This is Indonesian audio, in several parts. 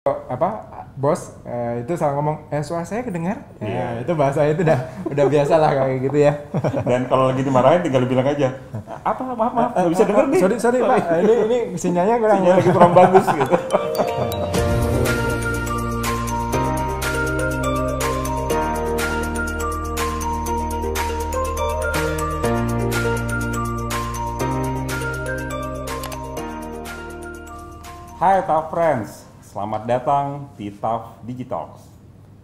apa bos itu salah ngomong suara saya kedengar Iya. itu bahasa itu udah biasa lah kayak gitu ya. Dan kalau lagi dimarahin tinggal bilang aja, apa maaf nggak bisa denger nih. Sorry pak, ini sinyalnya kurang. Sinyal lagi kurang bagus gitu. Hai TAF Friends, selamat datang di TAF Digital.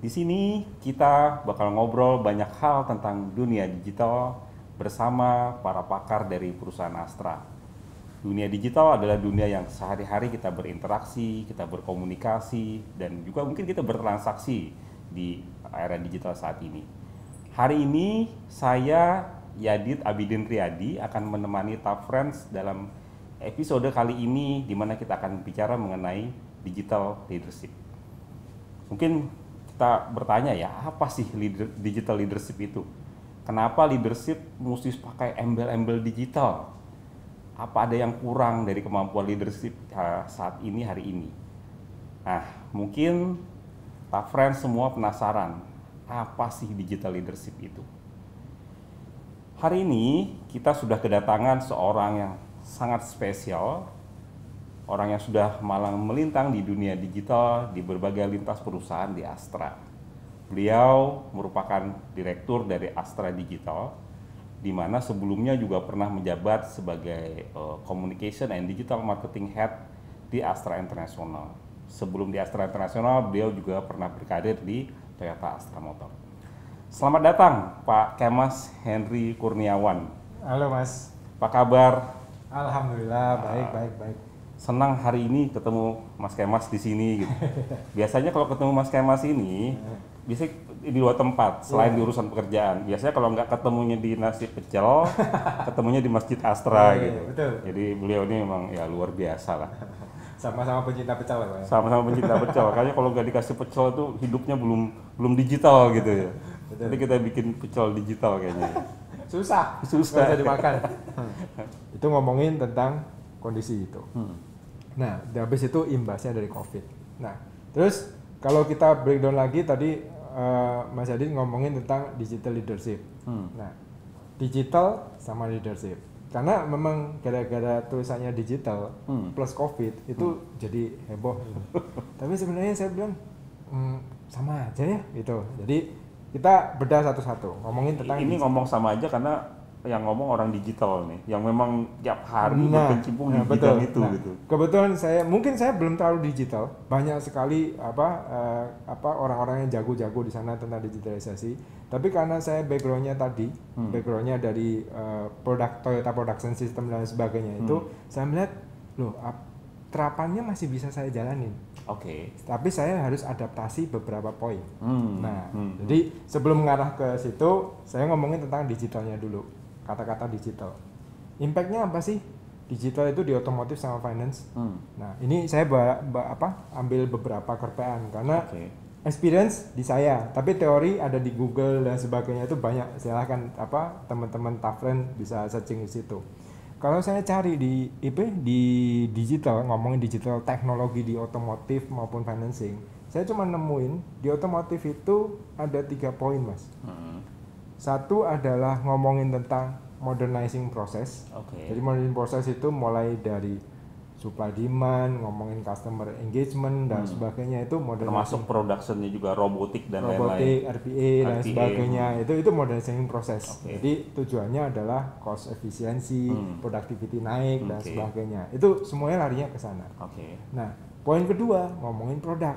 Di sini kita bakal ngobrol banyak hal tentang dunia digital bersama para pakar dari perusahaan Astra. Dunia digital adalah dunia yang sehari-hari kita berinteraksi, kita berkomunikasi, dan juga mungkin kita bertransaksi di era digital saat ini. Hari ini saya, Yadit Abidin Riyadi, akan menemani TAF Friends dalam episode kali ini di mana kita akan bicara mengenai digital leadership. Mungkin kita bertanya ya, apa sih digital leadership itu? Kenapa leadership mesti pakai embel-embel digital? Apa ada yang kurang dari kemampuan leadership saat ini, hari ini? Nah, mungkin TAF Friends semua penasaran, apa sih digital leadership itu? Hari ini kita sudah kedatangan seorang yang sangat spesial, orang yang sudah malang melintang di dunia digital di berbagai lintas perusahaan di Astra. Beliau merupakan direktur dari Astra Digital, di mana sebelumnya juga pernah menjabat sebagai Communication and Digital Marketing Head di Astra International. Sebelum di Astra International, beliau juga pernah berkarir di Toyota Astra Motor. Selamat datang Pak Kemas Henry Kurniawan. Halo Mas. Apa kabar? Alhamdulillah baik. Senang hari ini ketemu Mas Kemas di sini gitu. Biasanya kalau ketemu Mas Kemas ini biasanya di dua tempat selain di urusan pekerjaan. Biasanya kalau nggak ketemunya di nasi pecel, ketemunya di Masjid Astra gitu. Betul. Jadi beliau ini memang ya luar biasa lah. Sama-sama pencinta pecel ya Pak. Sama-sama pencinta pecel. Kayaknya kalau nggak dikasih pecel tuh hidupnya belum digital gitu ya. Betul. Jadi kita bikin pecel digital kayaknya. Susah bisa dimakan. Itu ngomongin tentang kondisi itu. Nah, habis itu imbasnya dari COVID. Nah, terus kalau kita breakdown lagi tadi Mas Adit ngomongin tentang digital leadership. Nah, digital sama leadership. Karena memang gara-gara tulisannya digital plus COVID itu jadi heboh. Tapi sebenarnya saya bilang sama aja ya gitu. Jadi kita bedah satu-satu ngomongin tentang ini digital. ngomong sama aja karena yang ngomong orang digital nih, yang memang tiap hari berkecimpung di bidang itu gitu. Kebetulan mungkin saya belum terlalu digital, banyak sekali orang-orang yang jago-jago di sana tentang digitalisasi. Tapi karena saya backgroundnya backgroundnya dari produk Toyota Production System dan sebagainya itu, saya melihat loh terapannya masih bisa saya jalanin. Oke. Tapi saya harus adaptasi beberapa poin. Jadi sebelum mengarah ke situ, saya ngomongin tentang digitalnya dulu. Kata-kata digital. Impact-nya apa sih? Digital itu di otomotif sama finance. Nah, ini saya ambil beberapa kerpean karena experience di saya, tapi teori ada di Google dan sebagainya itu banyak. Silahkan teman-teman Tafren bisa searching di situ. Kalau saya cari di digital, ngomongin digital teknologi di otomotif maupun financing, saya cuma nemuin di otomotif itu ada 3 poin Mas. Satu adalah ngomongin tentang modernizing proses. Jadi modernizing proses itu mulai dari supply demand, ngomongin customer engagement dan sebagainya itu termasuk productionnya juga robotik dan lain-lain. RPA dan sebagainya itu modernizing proses. Jadi tujuannya adalah cost efisiensi, productivity naik dan sebagainya. Itu semuanya larinya ke sana. Nah, poin kedua ngomongin produk,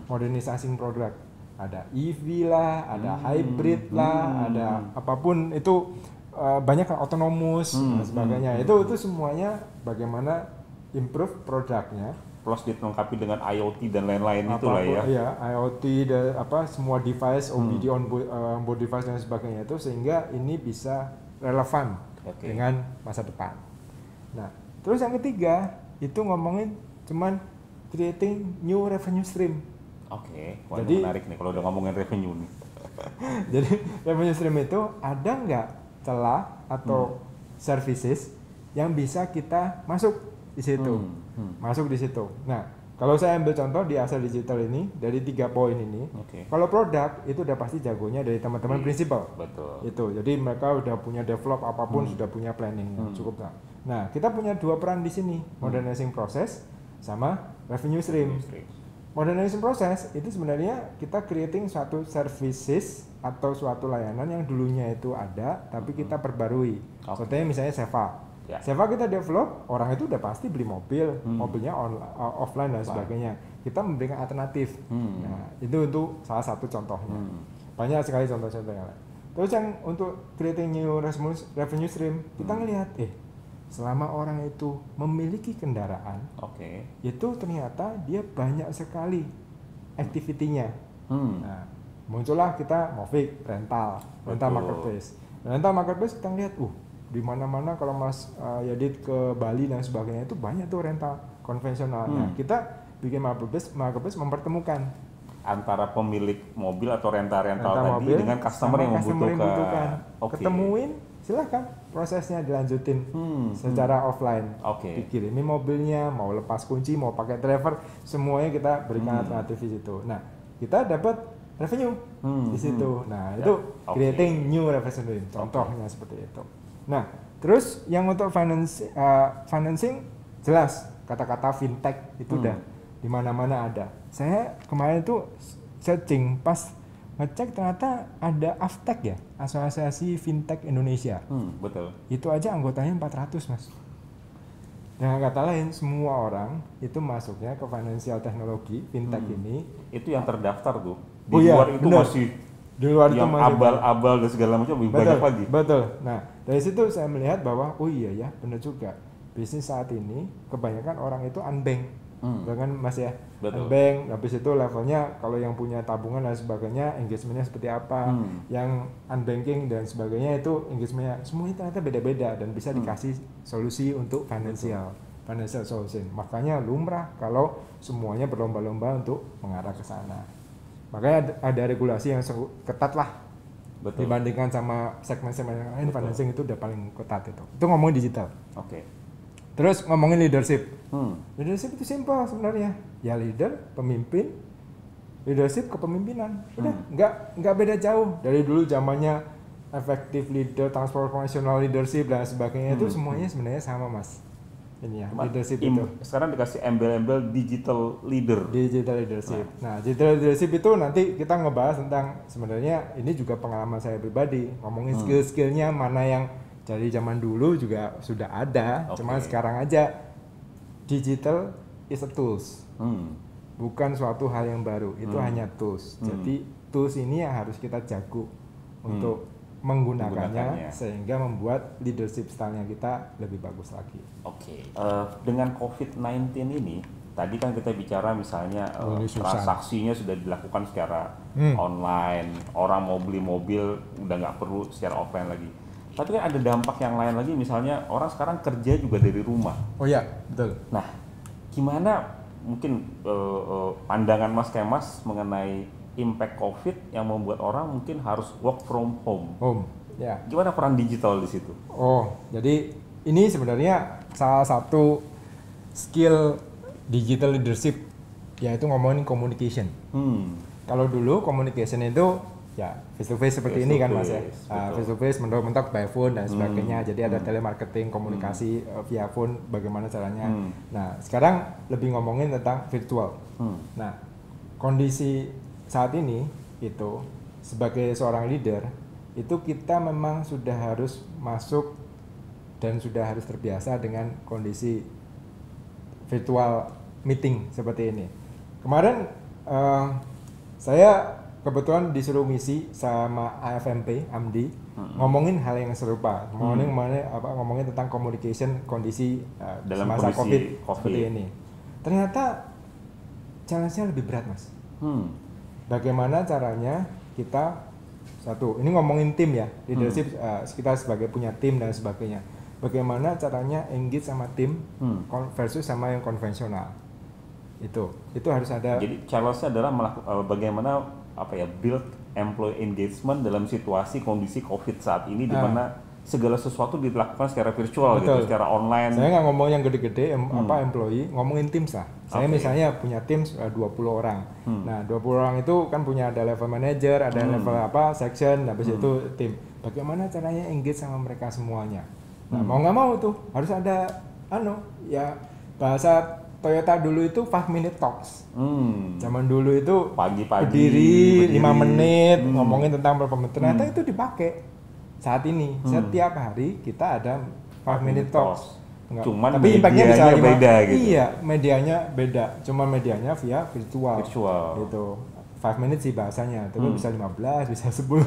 modernizing produk. Ada EV lah, ada hybrid lah, ada apapun itu banyak autonomous dan sebagainya. Itu semuanya bagaimana improve produknya, plus dilengkapi dengan IoT dan lain-lain itu lah ya. Iya, IoT dan semua device, OBD onboard device dan sebagainya itu sehingga ini bisa relevan dengan masa depan. Nah, terus yang ketiga itu ngomongin cuman creating new revenue stream. Jadi menarik nih kalau udah ngomongin revenue nih. Jadi revenue stream itu ada nggak celah atau services yang bisa kita masuk di situ, masuk di situ. Nah, Kalau saya ambil contoh di Asal Digital ini dari 3 poin ini, kalau produk itu udah pasti jagonya dari teman-teman prinsipal. Betul. Itu. Jadi mereka udah punya develop apapun, sudah punya planning cukup. Nah, kita punya 2 peran di sini, modernizing proses sama revenue stream. Modernizing proses itu sebenarnya kita creating suatu services atau suatu layanan yang dulunya itu ada tapi kita perbarui. Contohnya misalnya Seva. Seva kita develop, orang itu udah pasti beli mobil, mobilnya offline dan sebagainya. Kita memberikan alternatif. Nah, itu salah satu contohnya. Banyak sekali contoh-contoh yang lain. Terus yang untuk creating new revenue stream, kita ngelihat, selama orang itu memiliki kendaraan, itu ternyata dia banyak sekali activity-nya. Nah, muncullah kita Movic, rental marketplace. Rental marketplace kita lihat, di mana-mana kalau Mas Yadit ke Bali dan sebagainya itu banyak tuh rental konvensional. Nah, kita bikin marketplace mempertemukan antara pemilik mobil atau rental tadi dengan customer yang membutuhkan. Ketemuin, silahkan prosesnya dilanjutin secara offline. Dikirimin mobilnya, mau lepas kunci, mau pakai driver, semuanya kita berikan alternatif di situ. Nah, kita dapat revenue di situ. Nah, itu creating new revenue stream. Contohnya seperti itu. Nah, terus yang untuk financing jelas kata-kata fintech itu udah di mana-mana ada. Saya kemarin itu searching pas ngecek ternyata ada AFTEC ya, Asosiasi Fintech Indonesia. Betul. Itu aja anggotanya 400, Mas. Dengan kata lain, semua orang itu masuknya ke financial teknologi fintech ini. Itu yang terdaftar tuh. Di luar itu bener. Masih di luar yang itu abal-abal dan segala macam lebih banyak lagi. Betul. Nah, dari situ saya melihat bahwa iya benar juga. Bisnis saat ini kebanyakan orang itu unbank. Dengan Mas ya. Unbank, habis itu levelnya kalau yang punya tabungan dan sebagainya, engagementnya seperti apa. Yang unbanking dan sebagainya itu engagementnya semuanya ternyata beda-beda dan bisa dikasih solusi untuk financial solution. Makanya lumrah kalau semuanya berlomba-lomba untuk mengarah ke sana. Makanya ada regulasi yang ketat lah. Dibandingkan sama segmen-segmen yang lain, financing itu udah paling ketat itu. Itu ngomongin digital. Terus ngomongin leadership. Leadership itu simpel sebenarnya. Ya leader, pemimpin, leadership kepemimpinan. Udah, nggak beda jauh. Dari dulu zamannya effective leader, transformational leadership dan sebagainya itu semuanya sebenarnya sama, Mas. Ini ya, leadership itu. Sekarang dikasih embel-embel digital leader. Digital leadership. Nah, digital leadership itu nanti kita ngebahas tentang sebenarnya ini juga pengalaman saya pribadi. Ngomongin skill-skillnya mana yang dari zaman dulu juga sudah ada. Cuma sekarang aja digital is a tools. Bukan suatu hal yang baru. Itu hanya tools. Jadi tools ini yang harus kita jago untuk menggunakannya sehingga membuat leadership style-nya kita lebih bagus lagi. Dengan COVID-19 ini, tadi kan kita bicara misalnya transaksinya sudah dilakukan secara online, orang mau beli mobil udah nggak perlu secara offline lagi. Tapi kan ada dampak yang lain lagi, misalnya orang sekarang kerja juga dari rumah. Oh iya, betul. Nah, gimana mungkin pandangan Mas Kemas mengenai impact COVID yang membuat orang mungkin harus work from home. Ya. Gimana peran digital di situ? Jadi ini sebenarnya salah satu skill digital leadership, yaitu ngomongin communication. Kalau dulu communication itu ya face to face seperti ini kan Mas ya. Face to face, mentok-mentok by phone dan sebagainya. Jadi ada telemarketing, komunikasi via phone, bagaimana caranya. Nah, sekarang lebih ngomongin tentang virtual. Nah, kondisi saat ini itu sebagai seorang leader itu kita memang sudah harus masuk dan sudah harus terbiasa dengan kondisi virtual meeting seperti ini. Kemarin saya kebetulan disuruh misi sama AFMP Amdi ngomongin hal yang serupa, ngomongin tentang communication kondisi dalam masa COVID seperti ini. Ternyata challenge-nya lebih berat, Mas. Bagaimana caranya kita ini ngomongin tim ya, leadership, kita sebagai punya tim dan sebagainya. Bagaimana caranya engage sama tim versus sama yang konvensional. Itu harus ada. Jadi challenge-nya adalah bagaimana build employee engagement dalam situasi kondisi COVID saat ini di mana segala sesuatu dilakukan secara virtual Betul. gitu, secara online. Saya nggak ngomong yang gede-gede, employee, ngomongin Teams lah. Saya Oke. misalnya punya Teams 20 orang. Nah, 20 orang itu kan punya ada level manager, ada level section, habis itu tim. Bagaimana caranya engage sama mereka semuanya? Nah, mau nggak mau tuh harus ada ya bahasa Toyota dulu itu 5-minute talks. Zaman dulu itu Pagi-pagi berdiri 5 menit Hmm. ngomongin tentang performance. Ternyata itu dipakai saat ini. Setiap hari kita ada 5-minute talks. Cuman tapi impactnya bisa medianya beda gitu. Iya, medianya beda. Cuma medianya via virtual. Gitu. 5 minutes sih bahasanya, tapi bisa 15, bisa 10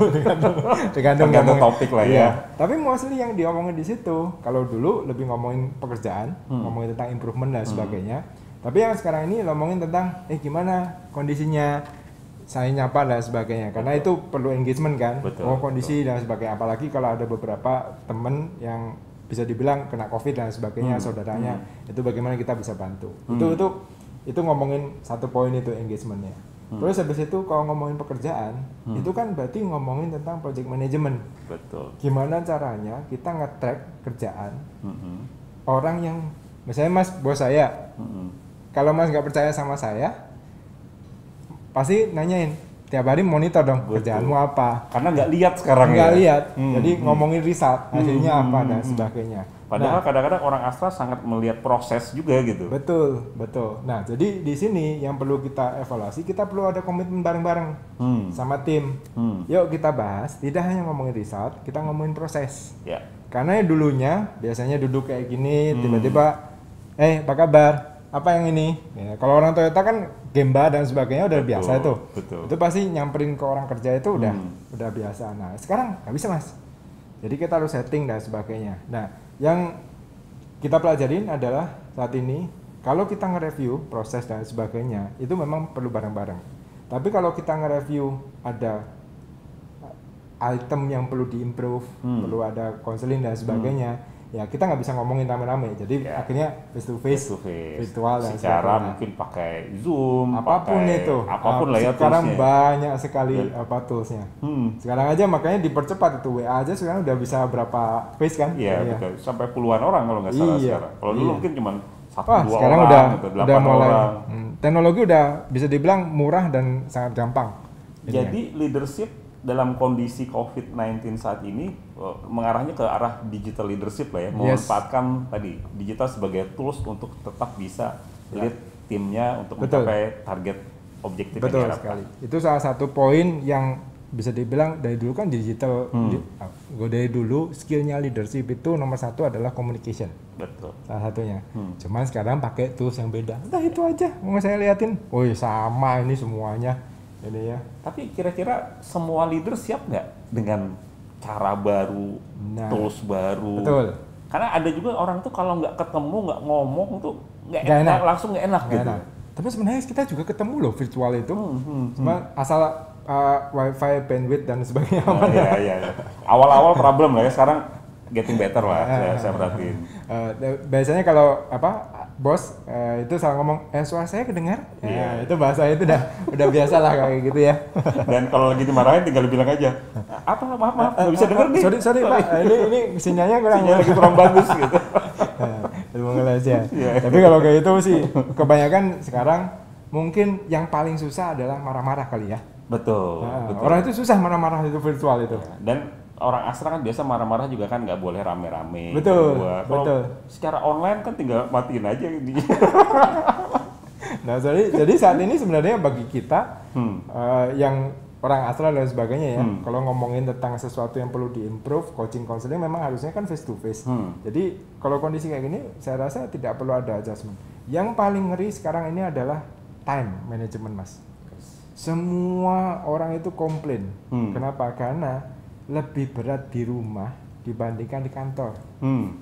tergantung ngomong. Topik lah ya. Iya. Tapi mostly yang diomongin di situ, kalau dulu lebih ngomongin pekerjaan, ngomongin tentang improvement dan sebagainya. Tapi yang sekarang ini ngomongin tentang gimana kondisinya, saya nyapa dan sebagainya. Karena itu perlu engagement kan. Kondisi dan sebagainya. Apalagi kalau ada beberapa temen yang bisa dibilang kena COVID dan sebagainya, saudaranya, itu bagaimana kita bisa bantu. Itu ngomongin satu poin itu engagementnya. Terus habis itu kalau ngomongin pekerjaan, itu kan berarti ngomongin tentang project management. Betul. Gimana caranya kita nge-track kerjaan orang yang, misalnya Mas, bos saya, kalau Mas nggak percaya sama saya, pasti nanyain, tiap hari monitor dong, kerjaanmu apa? Karena nggak lihat sekarang nggak ya. lihat, jadi ngomongin result, hasilnya apa dan sebagainya. Padahal kadang-kadang orang Astra sangat melihat proses juga gitu. Betul. Nah, jadi di sini yang perlu kita evaluasi, kita perlu ada komitmen bareng-bareng sama tim. Yuk kita bahas, tidak hanya ngomongin result, kita ngomongin proses. Ya. Karena dulunya biasanya duduk kayak gini, tiba-tiba, apa kabar? Apa yang ini? Ya, kalau orang Toyota kan gemba dan sebagainya udah biasa itu. Itu pasti nyamperin ke orang kerja itu udah biasa. Nah, sekarang nggak bisa Mas. Jadi kita harus setting dan sebagainya. Nah, yang kita pelajarin adalah saat ini, kalau kita nge-review proses dan sebagainya, itu memang perlu bareng-bareng. Tapi kalau kita nge-review ada item yang perlu di-improve, perlu ada counseling dan sebagainya, ya kita nggak bisa ngomongin rame-rame. Jadi akhirnya face to face, virtual dan secara mungkin pakai Zoom, apapun itu. Apapun lah ya. Sekarang banyak sekali toolsnya. Sekarang aja makanya dipercepat itu, WA aja sekarang udah bisa berapa face kan? Iya, betul. Sampai puluhan orang kalau nggak salah sekarang. Kalau dulu mungkin cuma 1-2 sekarang orang, udah mulai orang. Teknologi udah bisa dibilang murah dan sangat gampang. Jadi leadership dalam kondisi COVID-19 saat ini mengarahnya ke arah digital leadership lah ya, memanfaatkan tadi digital sebagai tools untuk tetap bisa lead timnya untuk mencapai target objektif yang diharapkan. Sekali. Itu salah satu poin yang bisa dibilang dari dulu kan digital, dari dulu skillnya leadership itu nomor satu adalah communication. Betul. Salah satunya. Cuman sekarang pakai tools yang beda. Nah itu aja mau saya liatin. Woi sama ini semuanya. Ini ya. Tapi kira-kira semua leader siap nggak dengan cara baru, tools baru? Betul. Karena ada juga orang tuh kalau nggak ketemu, nggak ngomong tuh nggak enak, langsung nggak enak gitu. Tapi sebenarnya kita juga ketemu loh virtual itu. Cuma asal wifi, bandwidth dan sebagainya. Iya. Awal-awal problem lah ya, sekarang getting better lah. Saya perhatiin. Biasanya kalau bos itu salah ngomong, suara saya kedengar? Ya, itu bahasa itu udah biasa lah kayak gitu ya. Dan kalau lagi dimarahin tinggal bilang aja, maaf, nggak bisa denger nih. Sorry Pak, ini sinyalnya kurang bagus gitu. Ilmu ngeles ya. Tapi kalau kayak itu sih, kebanyakan sekarang mungkin yang paling susah adalah marah-marah kali ya. Betul. Orang itu susah marah-marah itu virtual itu. Dan orang Astra kan biasa marah-marah juga kan nggak boleh rame-rame. Betul. Secara online kan tinggal matiin aja ini. Nah, jadi saat ini sebenarnya bagi kita yang orang Astra dan sebagainya ya, kalau ngomongin tentang sesuatu yang perlu diimprove, coaching counseling memang harusnya kan face to face. Jadi kalau kondisi kayak gini, saya rasa tidak perlu ada adjustment. Yang paling ngeri sekarang ini adalah time management, Mas. Semua orang itu komplain. Kenapa? Karena lebih berat di rumah dibandingkan di kantor.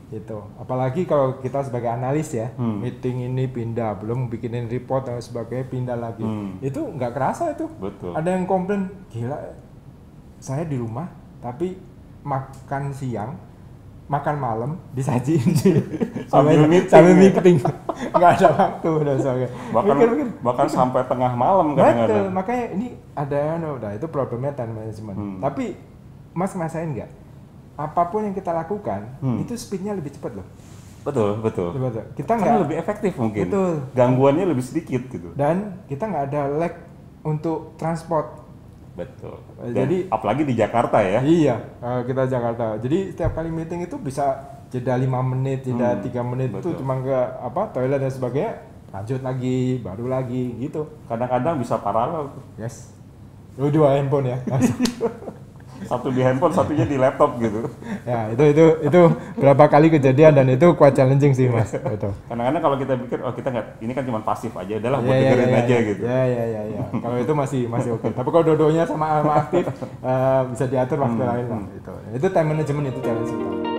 Gitu. Apalagi kalau kita sebagai analis ya, meeting ini pindah, belum bikinin report dan sebagainya pindah lagi. Itu nggak kerasa itu. Betul. Ada yang komplain, gila, saya di rumah tapi makan siang, makan malam disajiin sambil meeting. Nggak ada waktu dan sebagainya. Bahkan sampai tengah malam kadang-kadang. Betul, makanya ini ada itu problemnya time management. Tapi Mas ngerasain nggak? apapun yang kita lakukan itu speednya lebih cepat loh. Betul. Kita Karena nggak lebih efektif mungkin. Betul. Gangguannya lebih sedikit gitu. Dan kita nggak ada lag untuk transport. Betul. Jadi apalagi di Jakarta ya. Iya, kita Jakarta. Jadi setiap kali meeting itu bisa jeda 5 menit, jeda 3 menit betul. itu cuma ke toilet dan sebagainya, lanjut lagi, baru lagi gitu. Kadang-kadang bisa paralel. Yes. Lu 2 handphone ya. Satu di handphone, satunya di laptop gitu. Ya, itu berapa kali kejadian dan itu quite challenging sih, Mas. Betul. Kadang-kadang kalau kita pikir kita nggak, ini kan cuma pasif aja, adalah buat dengerin aja gitu. Ya. Kalau itu masih oke. Tapi kalau dua-duanya sama aktif bisa diatur waktu lain lah itu. Itu time management itu challenge kita.